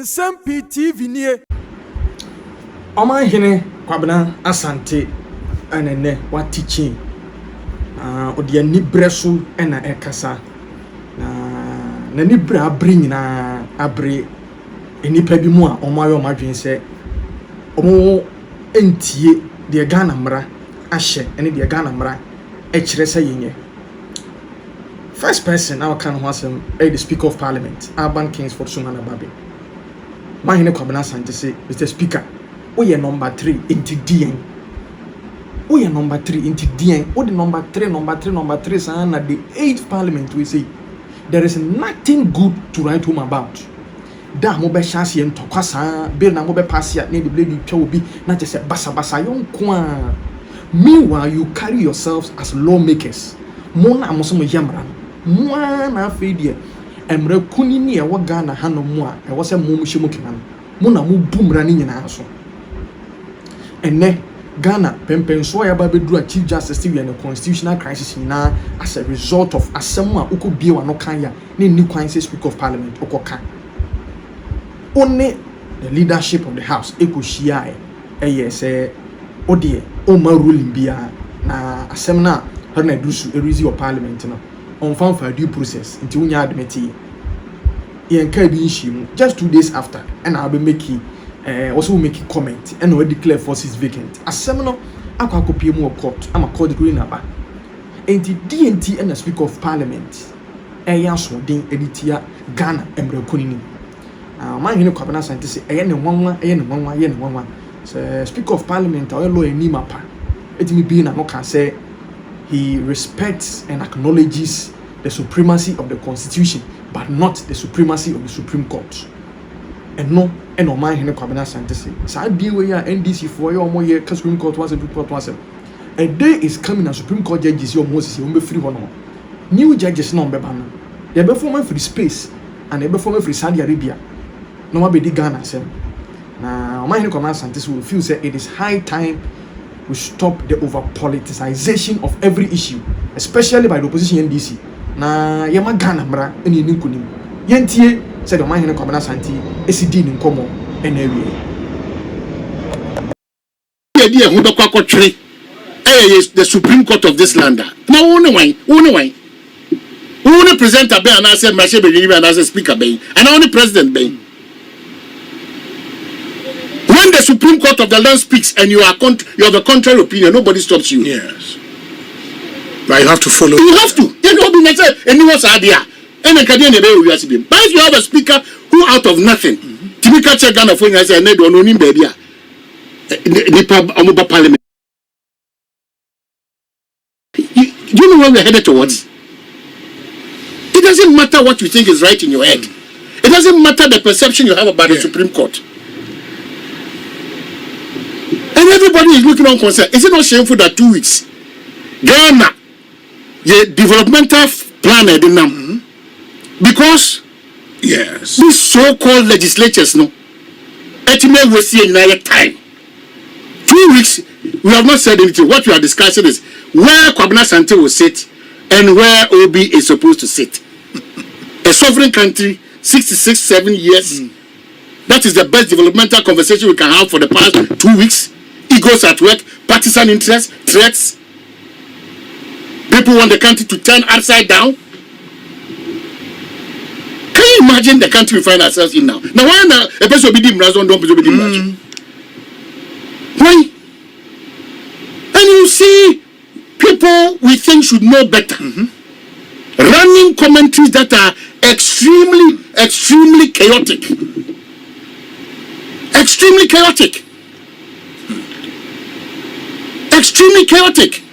Nsem-Pii TV nie. Oman hene kwabena asante anene what teaching. Odi ani breso na ekasa. Na ni bra bring na abre enipa bi mu a omayo madwen se omo entie de Ghana mra ahye ene de Ghana mra e kire se yenye. First person our can who asem the Speaker of Parliament, Urban Kings for Sumana Babi. My hene kwabena asante say Mr. Speaker, we are number 3 into DN. We are number 3 into DN. What the number 3 sana the 8th Parliament we say there is nothing good to write home about. Da mo be chance yen tokwasa bill na mo be pass ya na the blade twa obi na je say basa yon kwa. Meanwhile you carry yourselves as lawmakers. Mo na mo so mo yamra. Mo na afedie emra kuni ni e wo Ghana hanom mo a e wo se mo hye mo kenan. Mo na mo bumra ni nyina so. Ene Ghana pempenso ya ba bedru a Chief Justice we the constitutional crisis na as a result of asem a ukobie wa no kan ya na ni kwan say Speaker of Parliament okoka. Only the leadership of the house ekohia say odie o ma ruling bia na asem na her na dusu erezi of Parliament no on fan for due process until unya admit yen ka bi nhim just 2 days after and I'll be making also make comment and we declare forces vacant asem no akwa mu court ama court decree na ba enti DNT and the Speaker of Parliament yaso den editia Ghana emre konini man hene kwabena sante se ne nwanwa so Speaker of Parliament or law eni mapa etimi bi na no can say he respects and acknowledges the supremacy of the Constitution but not the supremacy of the Supreme Court. And no man hene kwabena sante se sa die we ya NDC for your omo ye Supreme Court was a day is coming and Supreme Court judges your Moses you be free one new judges no be ban they be form free space and they be form free Saudi Arabia no ma be di Ghana sem na man hene kwabena sante se we feel say it is high time we stop the over politicization of every issue especially by the opposition NDC na yema Ghana mra eni nkunim yentie said the man hene kwabena sante esidi ni nkomo enewie idea who be kwakotwe the Supreme Court of this land now only presenter be and say mashe be and say speaker be and only president be. When the Supreme Court of the land speaks and you have a contrary opinion, nobody stops you. Yes. But you have to follow. You have to. You know, be say anyone's idea. And then Canadian we are speaking. But if you have a speaker who out of nothing, typical check Ghana for you say no do no nim baby. The Parliament. You know where we're headed towards? It doesn't matter what you think is right in your head. It doesn't matter the perception you have about the Supreme Court. And everybody is looking on concern. Is it not shameful that 2 weeks Ghana, the developmental plan because yes, these so-called legislatures no, ultimately we see another time. 2 weeks we have not said anything. What we are discussing is where Kwabena Sante will sit and where OB is supposed to sit. A sovereign country, 7 years. That is the best developmental conversation we can have for the past 2 weeks. Egos at work, partisan interests, threats. People want the country to turn upside down. Can you imagine the country we find ourselves in now? Now, why now? A person will be dim, don't be dim. Why? And you see, people we think should know better. Running commentaries that are extremely chaotic. Extremely chaotic. Extremely chaotic.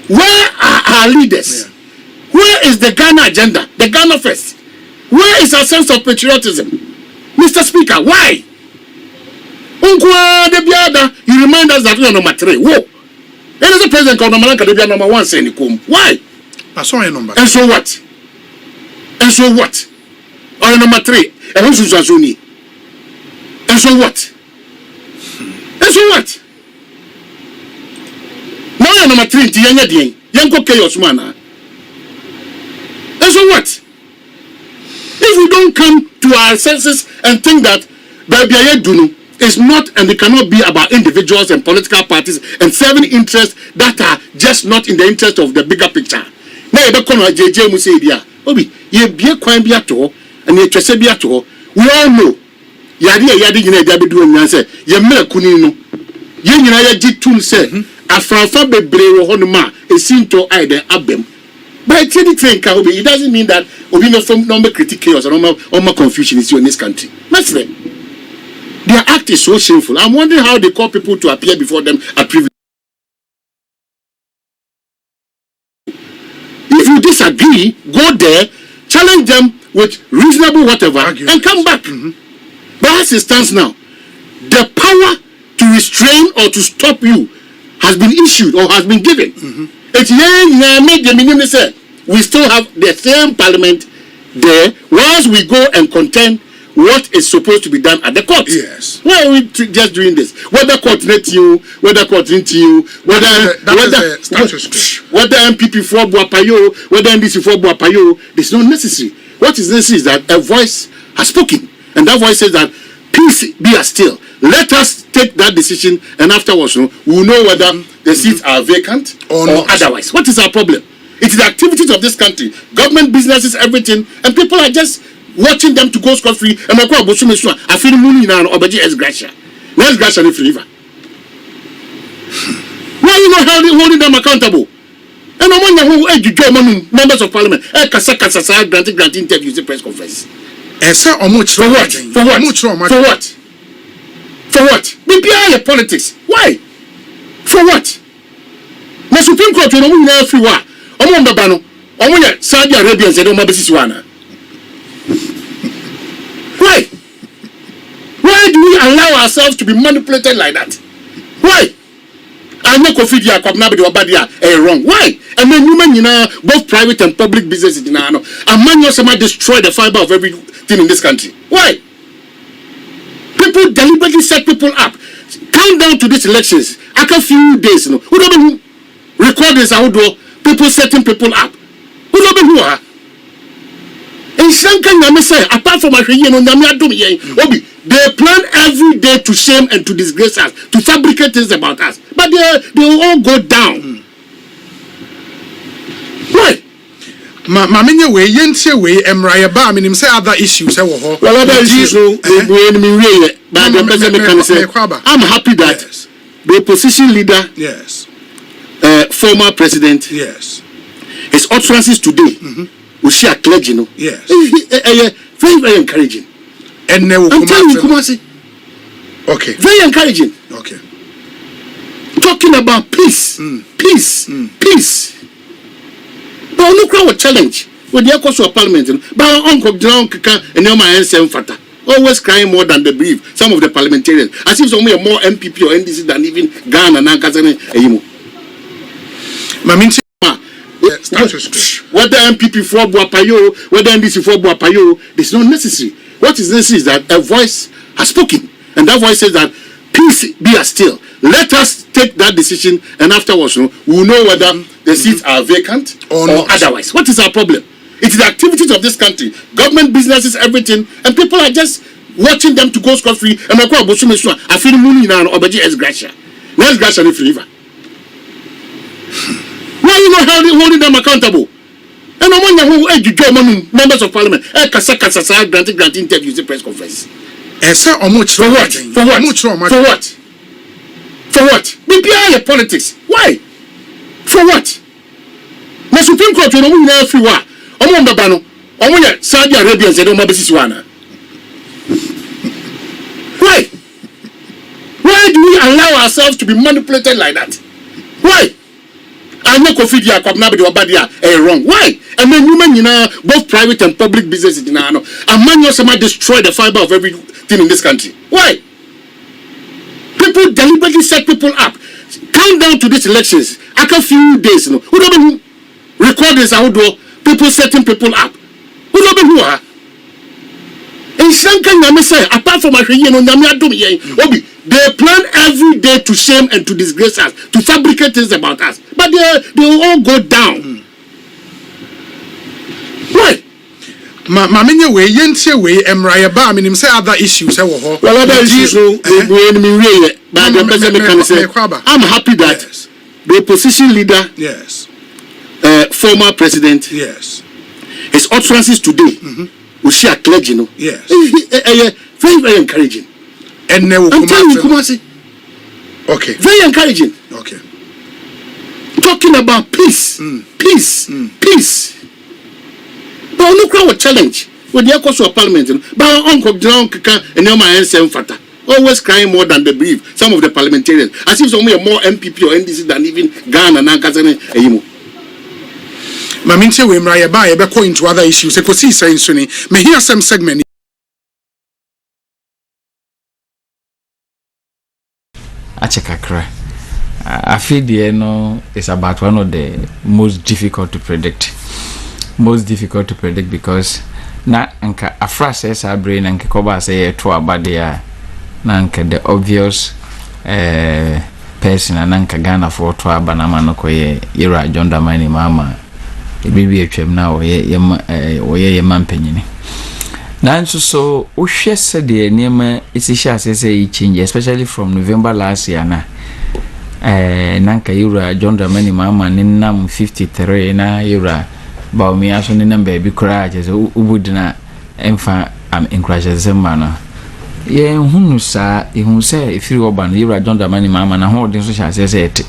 Where are our leaders? Yeah. Where is the Ghana agenda? The Ghana first. Where is our sense of patriotism? Mr. Speaker, why? You remind us that we are number 3. Whoa. There is a president called Namalanka, they are number 1 saying why? I saw your number. And so what? And so what? Or number 3. And so what? And so what? Now you're number 3 to Yanko chaos man. And so what? If we don't come to our senses and think that Baby, I do know. It's not and it cannot be about individuals and political parties and serving interests that are just not in the interest of the bigger picture. Now, you don't JJ Musedia. Obi, ye be a coin be at all, and ye trust be at all. We all know. Yadi, Dabidu and Nancy, ye mere kunino. Ye Jitun said, a Franfa Brave Honoma, a Sinto Ida Abem. But it doesn't mean that we no from number critic chaos or more confusion is in this country. That's right. Their act is so shameful. I'm wondering how they call people to appear before them at privilege. If you disagree, go there, challenge them with reasonable whatever, and come back. But as it stands now, the power to restrain or to stop you has been issued or has been given. We still have the same parliament there. Once we go and contend what is supposed to be done at the court. Yes. Why are we just doing this? Whether court let you, whether court into you, whether MPP for Buapayo, whether NDC for Buapayo, this is not necessary. What is necessary is that a voice has spoken, and that voice says that peace be still. Let us take that decision, and afterwards, we will know whether the seats are vacant or otherwise. What is our problem? It is the activities of this country, government, businesses, everything, and people are just watching them to go scot free. And I feel money now obeji as Gracia. Let's Gracia if river. Why are you not holding them accountable? And I'm wondering who members of parliament. Grant interviews the press conference. For what? For what? For what? BPI politics. Why? For what? The Supreme Court will not free war. Saudi Arabia said, why? Why do we allow ourselves to be manipulated like that? Why? I know Kofidia Kwabnabi Wabadia wrong. Why? And then women, both private and public businesses, and man destroy the fiber of everything in this country. Why? People deliberately set people up. Countdown to these elections. After a few days, who don't record this outdoor, people setting people up. Who don't who are? And say, apart from they plan every day to shame and to disgrace us, to fabricate things about us. But they will all go down. Why? Mamenya we yentie we emraye ba me nim say other issues e wo ho. Well, other issues but I'm happy that the opposition leader, yes, former president, yes, his utterances today we share clergy, yes, very, very encouraging. And now I'm telling you, Kumasi. Okay. Very encouraging. Okay. Talking about peace. Peace. Peace. But no crowd challenge. When they are to parliament, but Uncle John Kaka and Nsem-Pii always crying more than they believe. Some of the parliamentarians. As if some are more MPP or NDC than even Ghana and Kazan Eyimo. Whether MPP for Buapayo, whether NDC for Buapayo, this is not necessary. What is necessary is that a voice has spoken, and that voice says that peace be still. Let us take that decision, and afterwards, we will know whether the seats are vacant or otherwise. What is our problem? It is the activities of this country, government, businesses, everything, and people are just watching them to go scot free. And I feel money now obeji as Gracia. Let's Gracia if river. Why are you not holding them accountable? And I'm wondering who members of parliament. Grant interviews the press conference. For what? For what? For what? BPI politics. Why? For what? The Supreme Court will not free war. Saudi Arabia said, why? Why do we allow ourselves to be manipulated like that? Why? I know Kofidia Kwabnabi Wabadia wrong. Why? And then women, both private and public businesses, and man destroy the fiber of everything in this country. Why? People deliberately set people up. Countdown to these elections. After a few days, who don't record this outdoor, people setting people up. Who don't who are? And say, apart from they plan every day to shame and to disgrace us, to fabricate things about us. But they will all go down. Why? menye we yentie we emra ba minim say other issues e wo ho. Well, other issues we but I'm happy that the opposition leader, yes, former president, yes, his utterances today, we share clergy, yes, very, very encouraging. And now I'm telling you, Kumasi. Okay. Very encouraging. Okay. Talking about peace, peace, peace. But no crowd challenge with the echoes of parliament. But Uncle John Kaka and my Nsem-Pii always crying more than they believe. Some of the parliamentarians, as if some are more MPP or NDC than even Ghana and Kazan Emo. Maminche we mra ba ye be go into other issues. E ko see say so ni. Me hear some segment. Achekakra. I feel the is about one of the most difficult to predict. Most difficult to predict because na anka afra says our brain and koba say to about there na anka the obvious person and anka Ghana for to abanama no koye ira John Dramani mama ebibi atwam na oye mampanyini nanso so ohwe se de niema isisha say change especially from November last year na nanka ira John Dramani mama ninam 53 na ira ba mi aso ne number bi kura je so ubudina emfa am encourage zemana ye hunu sa ehun se efiri oba no ira John Dramani mama na ho odin so sha se ete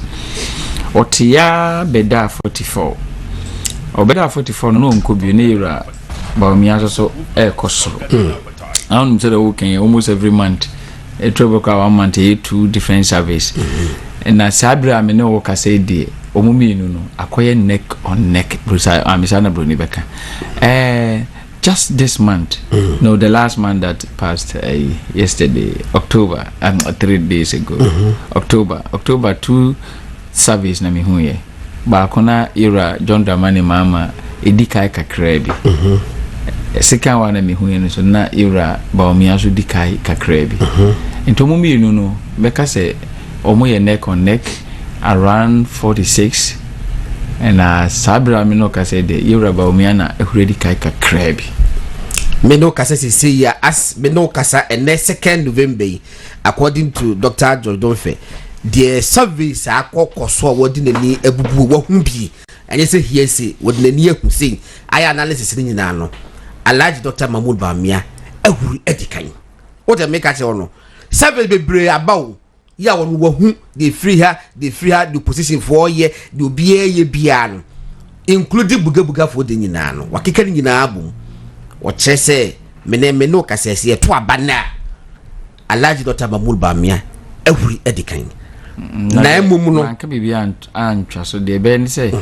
otia beda 44 obeda 44 no nko bi ne ira ba mi aso so ekosoro I don't say the weekend almost every month a trouble ka 1 month 2 different service na sabra me no ka say die omumi no akoye neck on neck brusa amisana broni beka just this month no the last month that passed yesterday October 3 days ago October 2 service na me huye ba kona ira John Dramani mama edikai kakra bi second one na me huye no so na ira ba omiaso dikai kakra bi entomumi no beka say omoye neck on neck around 46 and sabra me no ka say the Yoruba umiana ehuredi kai ka krabi me no ka say ya as me no ka sa and 2nd November according to Dr. George Donfe the service akokoso wodi nani ebubu wo hu bi enye say here say wodi nani ehu say aya analysis ni nyina no Alhaji Dr. Mahmoud Bamia ehuru edikan what dey make ase ono service bebre abawo ya won wo hu the free her the position for ye the obia ye bia no including buga for the nyina no wakeka ni nyina abum wo chese me no kasese ye to abana Alhaji Dr. Mahmoud Bamia ehuri edikan na emum no anka bibia antwa so de be ni say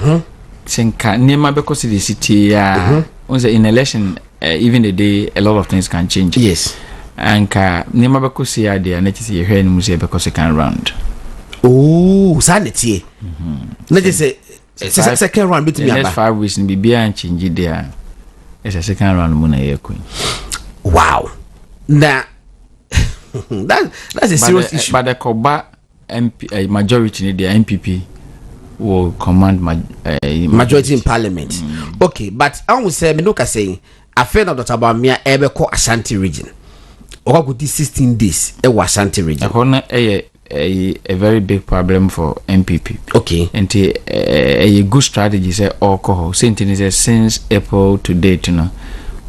senka nema be kosi the city ya on in election even the day a lot of things can change. Yes. Anka nema be kosi ya de na tisi ye hwe ni mu say be kosi can round. Oh, sanity. Na just say second round between next 5 weeks ni bibia an change there. It's a second round mu na ye queen. Wow. Now that's a serious issue. But the Koba MP majority in the MPP will command majority in parliament. Okay, but I will say me no ka say affair of Dr. Bamia ebe ko Ashanti region. Or go 16 days e was Ashanti region. A very big problem for MPP. Okay. And a good strategy say alcohol. Since April to date,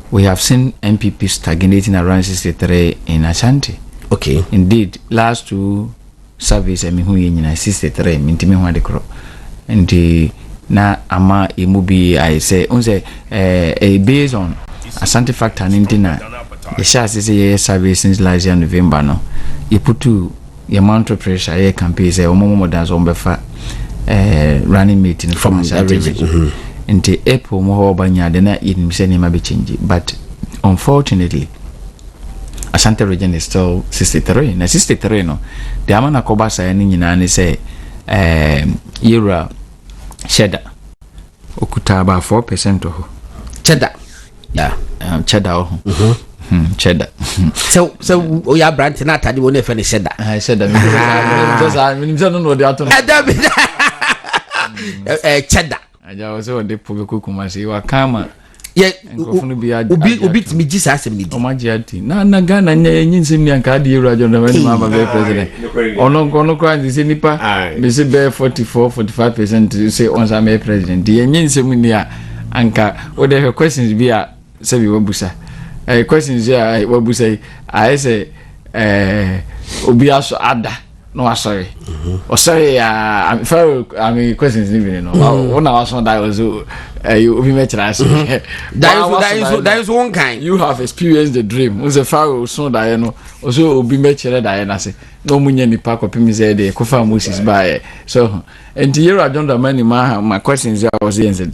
we have seen MPP stagnating around 63 in Ashanti. Okay. Indeed, last 2 service I mean who in 63 mintimi ho adekro. And na ama imubi I say unse based on Ashanti factor nintina the share say service since last year November no you put to the amount of pressure a campaign say omo dance on befa running meeting from Ashanti region into April mo banya de na in say ma be change but unfortunately Ashanti region is still 63 na 63 no the amana koba say ni nyina ne say Eura cheddar okuta about 4% of cheddar. Yeah. Cheddar. Cheddar. So o ya brand na atade won e fe ne cheddar. Cheddar. Just I mean no know the atom. Cheddar. Aja also the public kuma say wa kama Yeah, nkofunu bi obi timi gi sa asem ni di. O ma giati. Na Ghana nyinsem ni anka de Ewura John Dramani Mahama be president. Ono kwa ndise nipa be se be 44-45% say on sa me president. Ye nyinsem ni a anka o de questions bi a se bi wabusa. Questions ya wabusa I say obi aso ada no asori o sorry I mean questions living no one was on that was obi me try say that is one kind you have experienced the dream was a pharaoh so that no also obi me try that na say no munya nipa ko pim say dey ko fa Moses by so and Ewura John Dramani Mahama my questions was the answer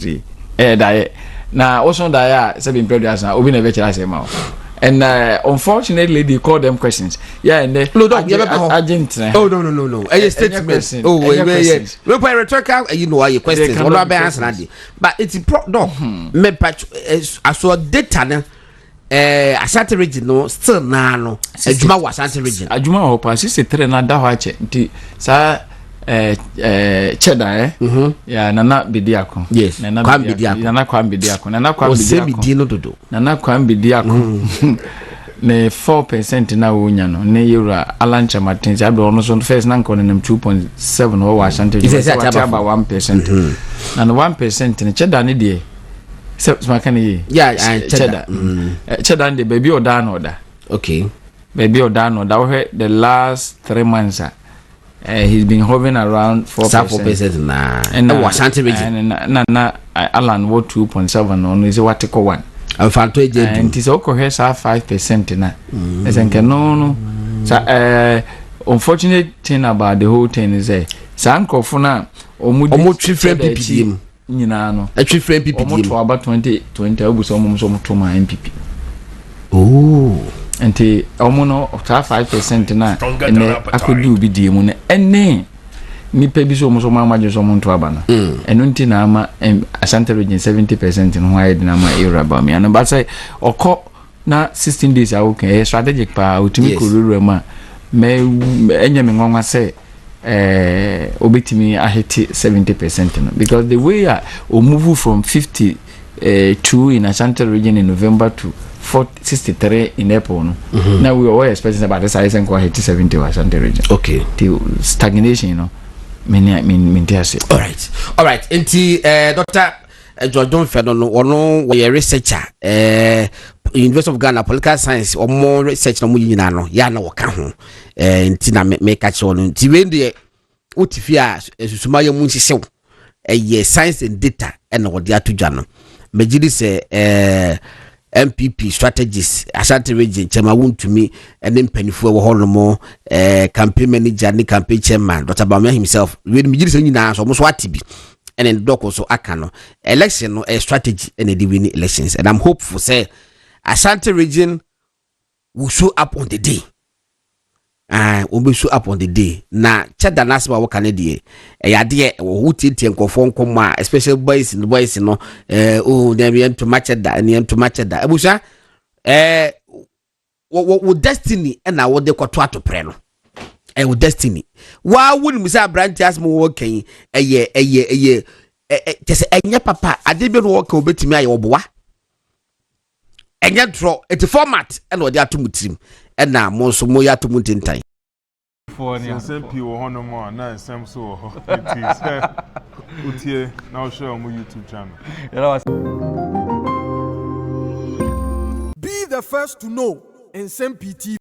that na also that say be president obi na be try say ma. And unfortunately, they call them questions. Yeah, and they no. Oh no. A statement. Oh wait. No, but rhetorical. You know why your questions. What about answer? But it's no. Me patch. I saw data. Asante region no still na no. Ajuma was Asante region. Ajuma ho pa 63 na da ho ache. Nti sa cheddar yeah nana bidiako yes nana bidiako nana kwa bidiako no dodo nana kwa bidiako ne 4% na wonya no ne Ewura Alancha Martins abdo ono so first na nko nem 2.7 ho wa Asante about 1% and 1% ne cheddar ne de so maka ne yeah cheddar de baby oda no oda okay baby oda no da we the last 3 months he's been hovering around 4% na and Asante region na Alan what 2.7 on is what to 1 and fanto agent and is okay here 5% na esenke no so unfortunate thing about the whole thing is sankofo na omo twifrem PPD nyina no twifrem PPD omo to about 2020 obuso omo to ma MPP oh enti omo no 5% na ene akodi obi die mu na ene nipa bi so omo so mamaje so omo nto aba no eno nti na ama Asante region 70% no high na ma Ewura ba me and but say okọ na 16 days a okay strategic pa utimi koruru ma me enye me nwanwa say obetimi ahiti 70% no because the way o move from 52 in Asante region in November to 63 in April no now we were expecting about the size and quality 70 was Asante region okay till stagnation you know all right enti Dr. Jordan Fedon ono we researcher University of Ghana political science or more research no nyina no ya na woka ho enti na me catch on enti we de otifia susuma ya mu nhyesew science and data and what they atudwa no megidi se MPP strategies Asante region chema wuntumi ene mpanifo wo hono mo campaign manager ni campaign chairman Dr. Bamia himself we megidi se nyina so mo so atibi ene doko so aka no election no strategy ene di win elections and I'm hopeful say Asante region will show up on the day will show up on the day na cheda nasba wo kanedie yade wo titie nkofo nkoma especially boys no dem yen to match da abusa wo destiny na wo de kwato atopre no wo destiny wa wonu misa branch as mo wo kan tese enye papa ade bi no wo kan obetimi aye oboa enye draw it format and wo de atomutirim na mo so mo ya tomutintan Nsem-Pii wo hono mo na nsem so ho it is utie now show on my YouTube channel. Be the first to know Nsem-Pii TV.